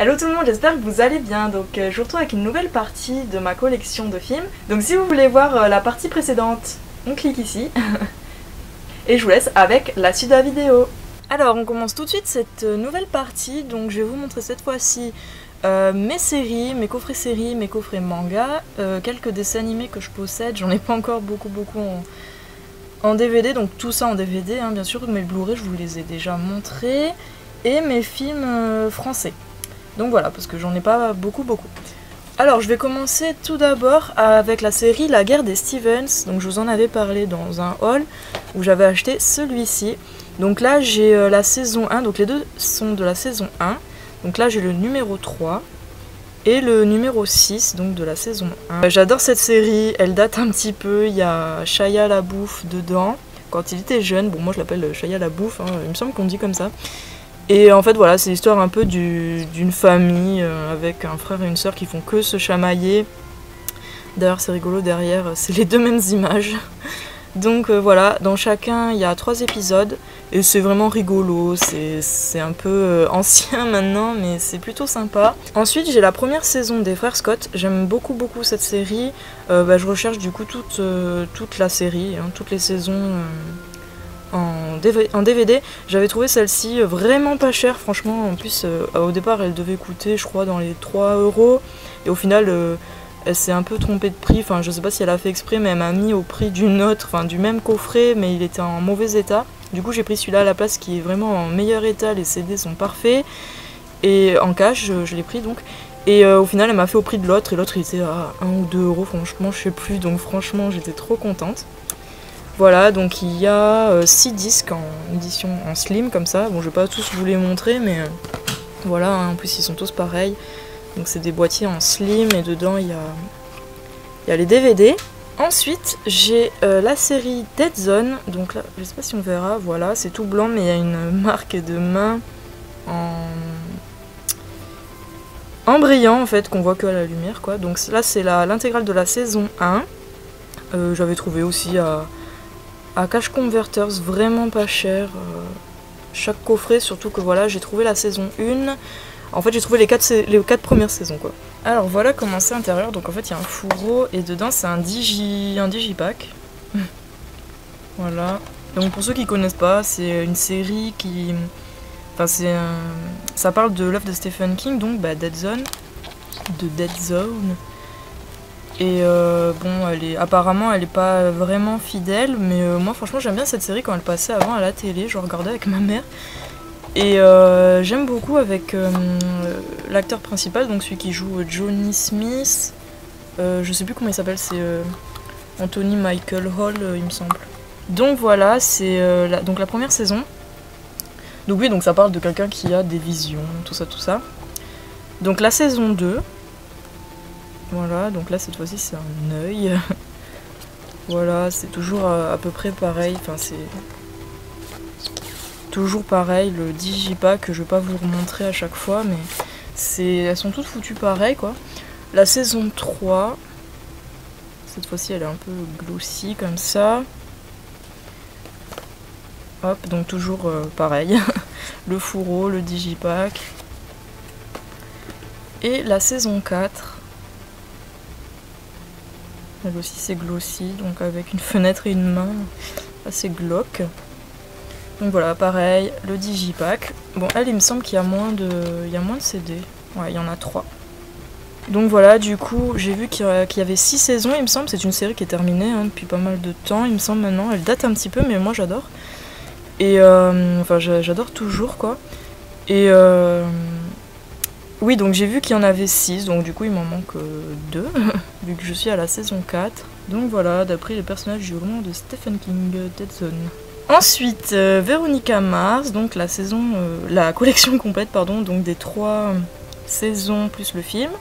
Hello tout le monde, j'espère que vous allez bien. Donc je vous retrouve avec une nouvelle partie de ma collection de films. Donc si vous voulez voir la partie précédente, on clique ici. Et je vous laisse avec la suite de la vidéo. Alors on commence tout de suite cette nouvelle partie. Donc je vais vous montrer cette fois-ci mes séries, mes coffrets séries, mes coffrets manga, quelques dessins animés que je possède. J'en ai pas encore beaucoup en DVD, donc tout ça en DVD hein, bien sûr. Mes Blu-ray je vous les ai déjà montrés. Et mes films français. Donc voilà, parce que j'en ai pas beaucoup. Alors je vais commencer tout d'abord avec la série La Guerre des Stevens. Donc je vous en avais parlé dans un haul où j'avais acheté celui-ci. Donc là j'ai la saison 1, donc les deux sont de la saison 1. Donc là j'ai le numéro 3 et le numéro 6 donc de la saison 1. J'adore cette série, elle date un petit peu, il y a Shia LaBeouf dedans. Quand il était jeune, bon moi je l'appelle Shia LaBeouf, hein, il me semble qu'on dit comme ça. Et en fait voilà, c'est l'histoire un peu d'une famille avec un frère et une sœur qui font que se chamailler. D'ailleurs c'est rigolo, derrière c'est les deux mêmes images. Donc voilà, dans chacun il y a 3 épisodes et c'est vraiment rigolo, c'est un peu ancien maintenant mais c'est plutôt sympa. Ensuite j'ai la première saison des Frères Scott, j'aime beaucoup cette série. Je recherche du coup toute la série, hein, toutes les saisons en DVD. J'avais trouvé celle-ci vraiment pas chère franchement. En plus au départ elle devait coûter je crois dans les 3 € et au final elle s'est un peu trompée de prix, enfin je sais pas si elle a fait exprès mais elle m'a mis au prix d'une autre, enfin du même coffret mais il était en mauvais état. Du coup j'ai pris celui-là à la place qui est vraiment en meilleur état, les CD sont parfaits et en cash je l'ai pris donc. Et au final elle m'a fait au prix de l'autre et l'autre il était à 1 ou 2 € franchement je sais plus, donc franchement j'étais trop contente. Voilà, donc il y a 6 disques en édition en slim comme ça. Bon, je vais pas tous vous les montrer, mais voilà, hein, en plus ils sont tous pareils. Donc c'est des boîtiers en slim et dedans il y a les DVD. Ensuite, j'ai la série Dead Zone. Donc là, je sais pas si on verra, voilà, c'est tout blanc, mais il y a une marque de main en brillant en fait, qu'on voit que à la lumière quoi. Donc là, c'est l'intégrale de la saison 1. J'avais trouvé aussi à Cash Converters, vraiment pas cher, chaque coffret, surtout que voilà j'ai trouvé la saison 1, en fait j'ai trouvé les 4 premières saisons quoi. Alors voilà comment c'est l'intérieur, donc en fait il y a un fourreau et dedans c'est un digipack. Voilà, donc pour ceux qui connaissent pas, c'est une série qui... Enfin ça parle de l'œuvre de Stephen King, donc Dead Zone, de Dead Zone. Et bon, apparemment elle est pas vraiment fidèle, mais moi franchement j'aime bien cette série quand elle passait avant à la télé, je regardais avec ma mère. Et j'aime beaucoup avec l'acteur principal, donc celui qui joue Johnny Smith, je sais plus comment il s'appelle, c'est Anthony Michael Hall il me semble. Donc voilà, c'est donc la première saison. Donc oui, donc ça parle de quelqu'un qui a des visions, tout ça. Donc la saison 2. Voilà, donc là cette fois-ci c'est un œil. Voilà, c'est toujours à peu près pareil, enfin c'est toujours pareil, le digipack, je vais pas vous le remontrer à chaque fois, mais elles sont toutes foutues pareil quoi. La saison 3, cette fois-ci elle est un peu glossy comme ça. Hop, donc toujours pareil, le fourreau, le digipack. Et la saison 4, elle aussi c'est glossy, donc avec une fenêtre et une main assez glauque. Donc voilà, pareil, le digipack. Bon, elle il me semble qu'il y a moins de CD. Ouais, il y en a 3. Donc voilà, du coup, j'ai vu qu'il y avait 6 saisons, il me semble. C'est une série qui est terminée hein, depuis pas mal de temps, il me semble maintenant. Elle date un petit peu, mais moi j'adore. Et enfin, j'adore toujours quoi. Et oui, donc j'ai vu qu'il y en avait 6, donc du coup il m'en manque 2, vu que je suis à la saison 4. Donc voilà, d'après les personnages du roman de Stephen King, Dead Zone. Ensuite, Veronica Mars, donc la collection complète, pardon, donc des 3 saisons plus le film.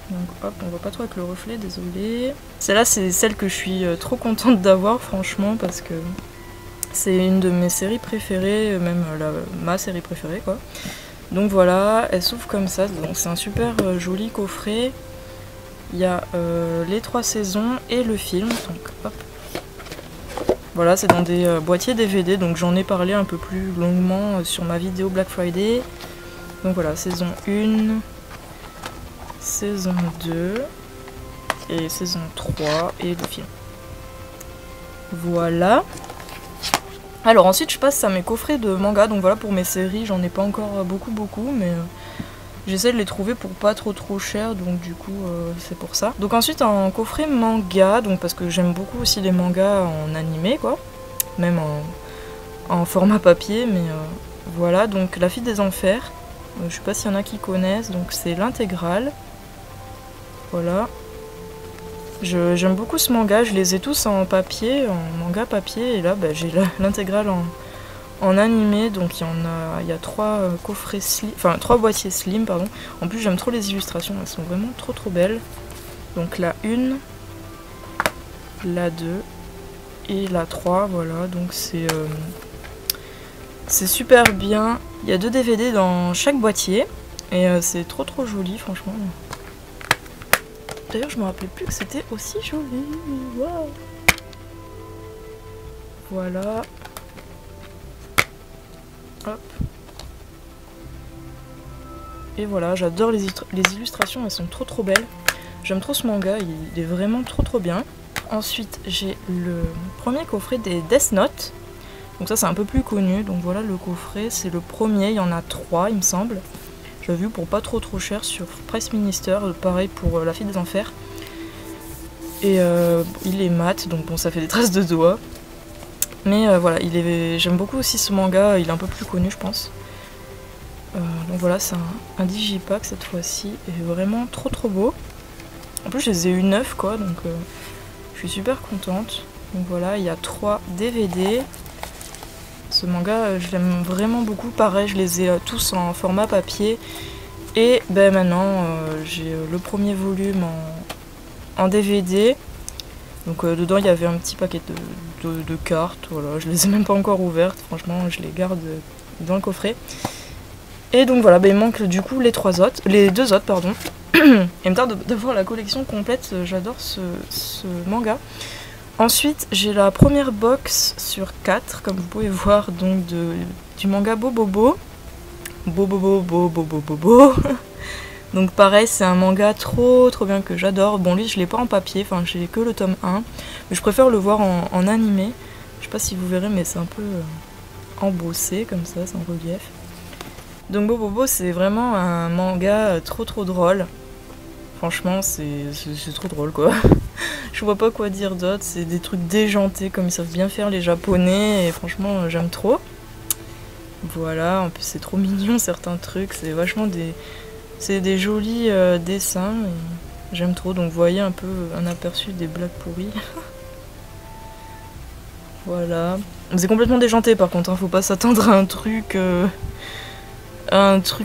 Donc hop, on voit pas trop avec le reflet, désolé. Celle-là, c'est celle que je suis trop contente d'avoir, franchement, parce que c'est une de mes séries préférées, même ma série préférée, quoi. Donc voilà, elle s'ouvre comme ça, donc c'est un super joli coffret. Il y a les 3 saisons et le film, donc hop. Voilà, c'est dans des boîtiers DVD, donc j'en ai parlé un peu plus longuement sur ma vidéo Black Friday. Donc voilà, saison 1, saison 2 et saison 3 et le film. Voilà. Alors ensuite je passe à mes coffrets de manga, donc voilà pour mes séries, j'en ai pas encore beaucoup, mais j'essaie de les trouver pour pas trop cher, donc du coup c'est pour ça. Donc ensuite un coffret manga, donc parce que j'aime beaucoup aussi les mangas en animé quoi, même en format papier, mais voilà, donc La Fille des Enfers, je sais pas s'il y en a qui connaissent, donc c'est l'intégrale, voilà. J'aime beaucoup ce manga, je les ai tous en papier, en manga papier, et là bah, j'ai l'intégrale en animé, donc il y a 3 coffrets slim, enfin 3 boîtiers slim, pardon. En plus j'aime trop les illustrations, elles sont vraiment trop belles. Donc la 1, la 2 et la 3, voilà, donc c'est super bien. Il y a 2 DVD dans chaque boîtier, et c'est trop joli franchement. D'ailleurs, je me rappelais plus que c'était aussi joli. Wow. Voilà. Hop. Et voilà, j'adore les illustrations, elles sont trop belles. J'aime trop ce manga, il est vraiment trop bien. Ensuite, j'ai le premier coffret des Death Note. Donc ça, c'est un peu plus connu. Donc voilà, le coffret, c'est le premier. Il y en a 3, il me semble. J'ai vu pour pas trop cher sur Price Minister, pareil pour La Fille des Enfers. Et il est mat, donc bon ça fait des traces de doigts. Mais voilà, j'aime beaucoup aussi ce manga, il est un peu plus connu je pense. Donc voilà, c'est un digipack cette fois-ci, et vraiment trop beau. En plus je les ai eu neufs quoi, donc je suis super contente. Donc voilà, il y a 3 DVD. Ce manga, je l'aime vraiment beaucoup. Pareil, je les ai tous en format papier. Et ben maintenant, j'ai le premier volume en DVD. Donc dedans, il y avait un petit paquet de cartes. Voilà, je les ai même pas encore ouvertes. Franchement, je les garde dans le coffret. Et donc voilà, ben, il manque du coup les 2 autres, pardon. Il me tarde d'avoir la collection complète. J'adore ce manga. Ensuite, j'ai la première box sur 4, comme vous pouvez voir, donc du manga Bobobo. Bobobo. Donc pareil, c'est un manga trop bien que j'adore. Bon, lui, je l'ai pas en papier, enfin, j'ai que le tome 1. Mais je préfère le voir en animé. Je sais pas si vous verrez, mais c'est un peu embossé, comme ça, c'est en relief. Donc Bobobo, c'est vraiment un manga trop drôle. Franchement, c'est trop drôle, quoi. Je vois pas quoi dire d'autre, c'est des trucs déjantés comme ils savent bien faire les japonais et franchement j'aime trop. Voilà, en plus c'est trop mignon certains trucs, c'est vachement des jolis dessins et j'aime trop, donc vous voyez un peu un aperçu des blagues pourries. Voilà. C'est complètement déjanté par contre, hein, faut pas s'attendre à un truc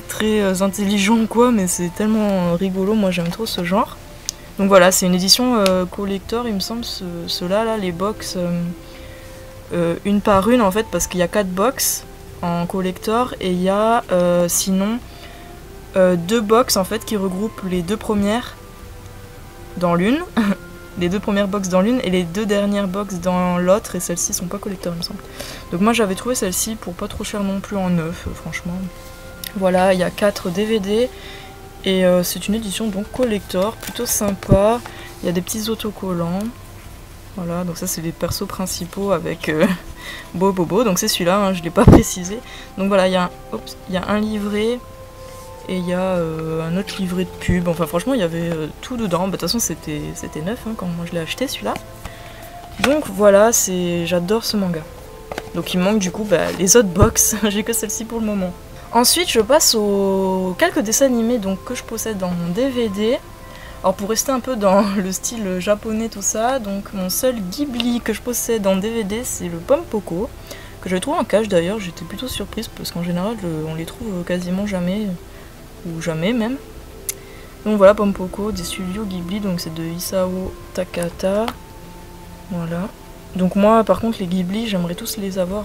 très intelligent quoi, mais c'est tellement rigolo, moi j'aime trop ce genre. Donc voilà, c'est une édition collector, il me semble, ceux-là, là, les box, une par une en fait, parce qu'il y a 4 box en collector, et il y a sinon 2 box en fait qui regroupent les 2 premières dans l'une, les 2 premières box dans l'une, et les 2 dernières box dans l'autre, et celles-ci sont pas collector il me semble. Donc moi j'avais trouvé celle-ci pour pas trop cher non plus en neuf, franchement. Voilà, il y a 4 DVD. Et c'est une édition donc collector, plutôt sympa. Il y a des petits autocollants. Voilà, donc ça c'est les persos principaux avec Bobobo. Donc c'est celui-là, hein, je ne l'ai pas précisé. Donc voilà, il y a un livret et il y a un autre livret de pub. Enfin franchement, il y avait tout dedans. Bah, de toute façon, c'était neuf hein, quand moi je l'ai acheté celui-là. Donc voilà, j'adore ce manga. Donc il me manque du coup les autres box. J'ai que celle-ci pour le moment. Ensuite, je passe aux quelques dessins animés donc, que je possède en DVD. Alors pour rester un peu dans le style japonais tout ça, donc mon seul Ghibli que je possède en DVD, c'est le Pom-Poko, que j'avais trouvé en cache d'ailleurs. J'étais plutôt surprise parce qu'en général on les trouve quasiment jamais, ou jamais même. Donc voilà, Pom-Poko des studios Ghibli, donc c'est de Isao Takahata. Voilà. Donc moi par contre les Ghibli, j'aimerais tous les avoir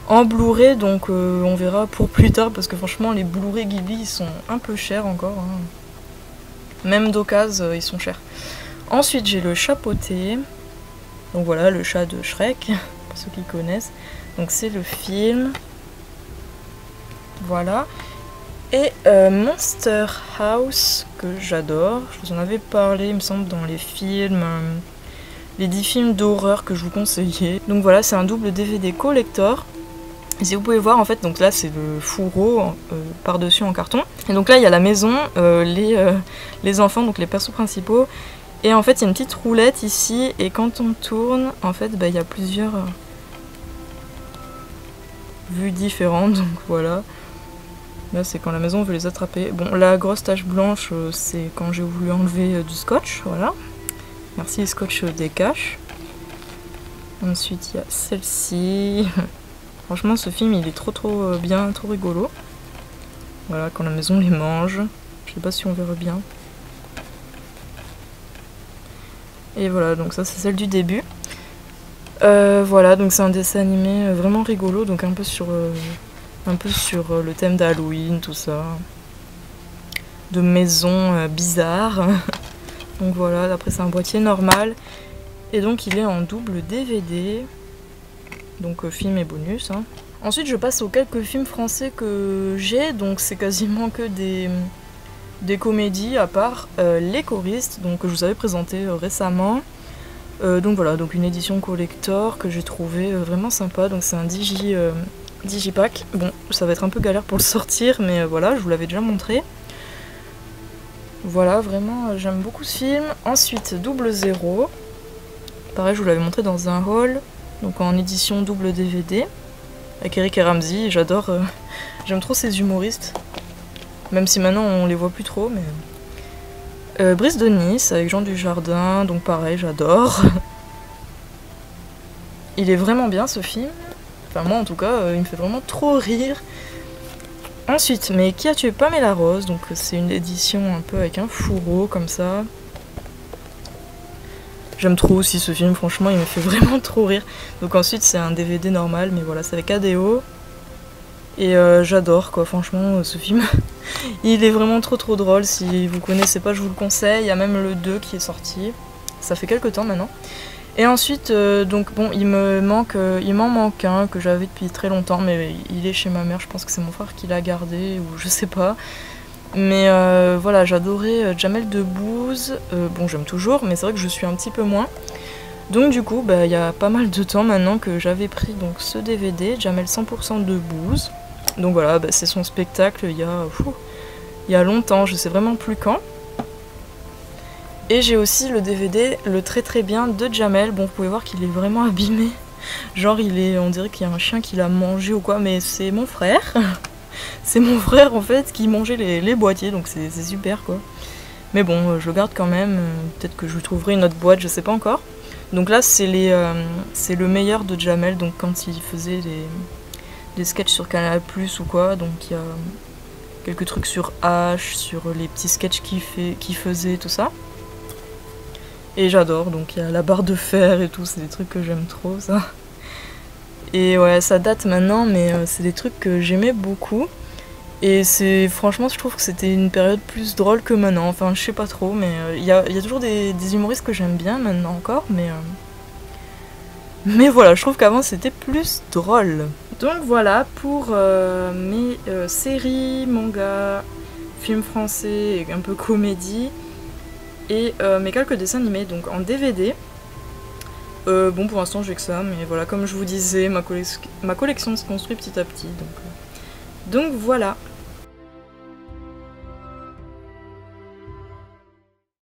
en Blu-ray, donc on verra pour plus tard parce que franchement les Blu-ray Ghibli ils sont un peu chers encore, hein. Même d'occasion ils sont chers. Ensuite j'ai le Chapoté, donc voilà le chat de Shrek pour ceux qui connaissent, donc c'est le film, voilà. Et Monster House, que j'adore. Je vous en avais parlé, il me semble, dans les films, les 10 films d'horreur que je vous conseillais. Donc voilà, c'est un double DVD collector. Et si vous pouvez voir, en fait, donc là c'est le fourreau par-dessus en carton. Et donc là il y a la maison, les enfants, donc les persos principaux. Et en fait il y a une petite roulette ici, et quand on tourne, en fait il y a plusieurs vues différentes, donc voilà. Là c'est quand la maison veut les attraper. Bon, la grosse tache blanche c'est quand j'ai voulu enlever du scotch, voilà. Merci les scotch décache. Ensuite il y a celle-ci. Franchement ce film il est trop bien, trop rigolo. Voilà, quand la maison les mange. Je sais pas si on verra bien. Et voilà, donc ça c'est celle du début. Voilà, donc c'est un dessin animé vraiment rigolo, donc un peu sur le thème d'Halloween, tout ça. De maisons bizarres. Donc voilà, après c'est un boîtier normal. Et donc il est en double DVD. Donc film et bonus. Hein. Ensuite je passe aux quelques films français que j'ai. Donc c'est quasiment que des comédies, à part Les Choristes, donc, que je vous avais présenté récemment. Donc voilà, donc une édition collector que j'ai trouvé vraiment sympa. Donc c'est un digipack. Bon, ça va être un peu galère pour le sortir, mais voilà, je vous l'avais déjà montré. Voilà, vraiment, j'aime beaucoup ce film. Ensuite, Double Zéro. Pareil, je vous l'avais montré dans un haul, donc en édition double DVD, avec Eric et Ramsey. J'adore, j'aime trop ces humoristes. Même si maintenant on les voit plus trop, mais... Brise de Nice, avec Jean Dujardin, donc pareil, j'adore. Il est vraiment bien ce film. Enfin moi en tout cas, il me fait vraiment trop rire. Ensuite, mais Qui a tué Pamela Rose, donc c'est une édition un peu avec un fourreau comme ça. J'aime trop aussi ce film, franchement il me fait vraiment trop rire. Donc ensuite c'est un DVD normal, mais voilà, c'est avec ADO. Et j'adore quoi, franchement ce film. Il est vraiment trop drôle, si vous connaissez pas je vous le conseille. Il y a même le 2 qui est sorti, ça fait quelques temps maintenant. Et ensuite, donc bon, il m'en manque un que j'avais depuis très longtemps, mais il est chez ma mère, je pense que c'est mon frère qui l'a gardé, ou je sais pas. Mais voilà, j'adorais Jamel Debbouze, bon j'aime toujours, mais c'est vrai que je suis un petit peu moins. Donc du coup, il y a pas mal de temps maintenant que j'avais pris donc, ce DVD, Jamel 100% Debbouze. Donc voilà, c'est son spectacle il y a longtemps, je sais vraiment plus quand. Et j'ai aussi le DVD, le très bien de Jamel. Bon, vous pouvez voir qu'il est vraiment abîmé. Genre, on dirait qu'il y a un chien qui l'a mangé ou quoi, mais c'est mon frère. C'est mon frère en fait qui mangeait les boîtiers, donc c'est super quoi. Mais bon, je le garde quand même. Peut-être que je lui trouverai une autre boîte, je sais pas encore. Donc là, c'est le meilleur de Jamel, donc quand il faisait des sketchs sur Canal+ ou quoi. Donc il y a quelques trucs sur H, sur les petits sketchs qu'il faisait, tout ça. Et j'adore, donc il y a la barre de fer et tout, c'est des trucs que j'aime trop ça. Et ouais, ça date maintenant, mais c'est des trucs que j'aimais beaucoup. Et franchement, je trouve que c'était une période plus drôle que maintenant. Enfin, je sais pas trop, mais il y a toujours des humoristes que j'aime bien maintenant encore, mais voilà, je trouve qu'avant c'était plus drôle. Donc voilà pour mes séries, mangas, films français et un peu comédie. Et mes quelques dessins animés donc en DVD. Bon pour l'instant j'ai que ça, mais voilà, comme je vous disais, ma collection se construit petit à petit, donc voilà.